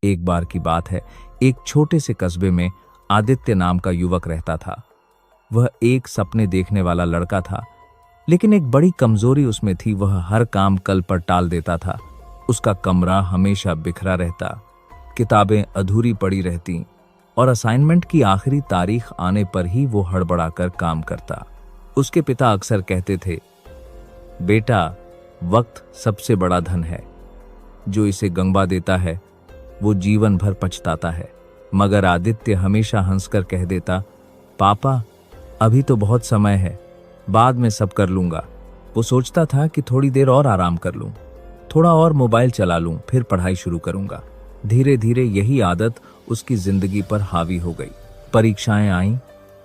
एक बार की बात है, एक छोटे से कस्बे में आदित्य नाम का युवक रहता था। वह एक सपने देखने वाला लड़का था, लेकिन एक बड़ी कमजोरी उसमें थी। वह हर काम कल पर टाल देता था। उसका कमरा हमेशा बिखरा रहता, किताबें अधूरी पड़ी रहती और असाइनमेंट की आखिरी तारीख आने पर ही वो हड़बड़ाकर काम करता। उसके पिता अक्सर कहते थे, बेटा, वक्त सबसे बड़ा धन है। जो इसे गंवा देता है वो जीवन भर पछताता है। मगर आदित्य हमेशा हंसकर कह देता, पापा, अभी तो बहुत समय है, बाद में सब कर लूंगा। वो सोचता था कि थोड़ी देर और आराम कर लूं, थोड़ा और मोबाइल चला लूं, फिर पढ़ाई शुरू करूंगा। धीरे धीरे यही आदत उसकी जिंदगी पर हावी हो गई। परीक्षाएं आईं,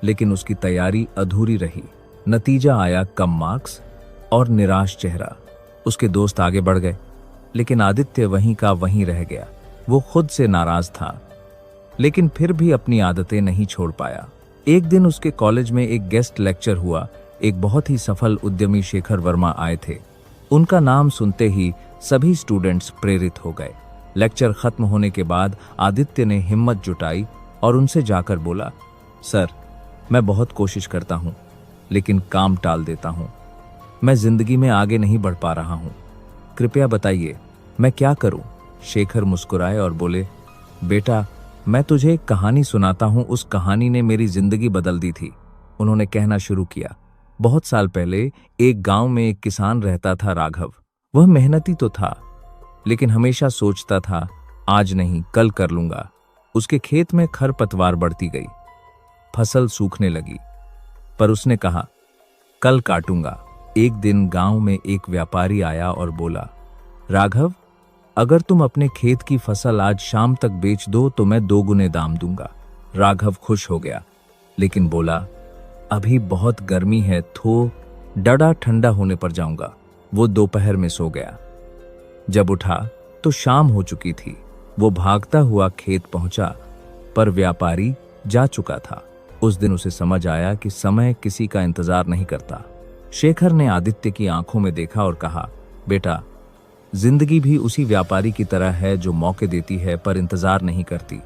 लेकिन उसकी तैयारी अधूरी रही। नतीजा आया कम मार्क्स और निराश चेहरा। उसके दोस्त आगे बढ़ गए, लेकिन आदित्य वहीं का वहीं रह गया। वो खुद से नाराज था, लेकिन फिर भी अपनी आदतें नहीं छोड़ पाया। एक दिन उसके कॉलेज में एक गेस्ट लेक्चर हुआ। एक बहुत ही सफल उद्यमी शेखर वर्मा आए थे। उनका नाम सुनते ही सभी स्टूडेंट्स प्रेरित हो गए। लेक्चर खत्म होने के बाद आदित्य ने हिम्मत जुटाई और उनसे जाकर बोला, सर, मैं बहुत कोशिश करता हूं, लेकिन काम टाल देता हूं। मैं जिंदगी में आगे नहीं बढ़ पा रहा हूं। कृपया बताइए, मैं क्या करूं? शेखर मुस्कुराए और बोले, बेटा, मैं तुझे एक कहानी सुनाता हूं। उस कहानी ने मेरी जिंदगी बदल दी थी। उन्होंने कहना शुरू किया, बहुत साल पहले एक गांव में एक किसान रहता था, राघव। वह मेहनती तो था, लेकिन हमेशा सोचता था, आज नहीं कल कर लूंगा। उसके खेत में खरपतवार बढ़ती गई, फसल सूखने लगी, पर उसने कहा, कल काटूंगा। एक दिन गांव में एक व्यापारी आया और बोला, राघव, अगर तुम अपने खेत की फसल आज शाम तक बेच दो तो मैं 2 गुने दाम दूंगा। राघव खुश हो गया, लेकिन बोला, अभी बहुत गर्मी है, डड़ा ठंडा होने पर जाऊंगा। वो दोपहर में सो गया। जब उठा तो शाम हो चुकी थी। वो भागता हुआ खेत पहुंचा, पर व्यापारी जा चुका था। उस दिन उसे समझ आया कि समय किसी का इंतजार नहीं करता। शेखर ने आदित्य की आंखों में देखा और कहा, बेटा, जिंदगी भी उसी व्यापारी की तरह है जो मौके देती है पर इंतजार नहीं करती।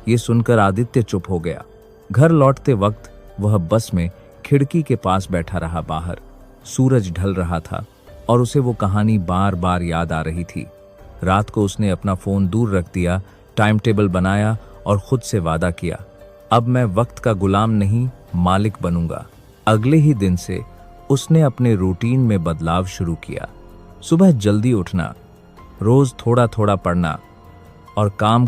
ये सुनकर आदित्य चुप हो गया। घर लौटते वक्त वह बस में खिड़की के पास बैठा रहा। बाहर सूरज ढल रहा था और उसे वो कहानी बार बार याद आ रही थी। रात को उसने अपना फोन दूर रख दिया, टाइम टेबल बनाया और खुद से वादा किया, अब मैं वक्त का गुलाम नहीं, मालिक बनूंगा। अगले ही दिन से उसने अपने रूटीन में बदलाव शुरू किया। सुबह जल्दी उठना, रोज थोड़ा थोड़ा पढ़ना और काम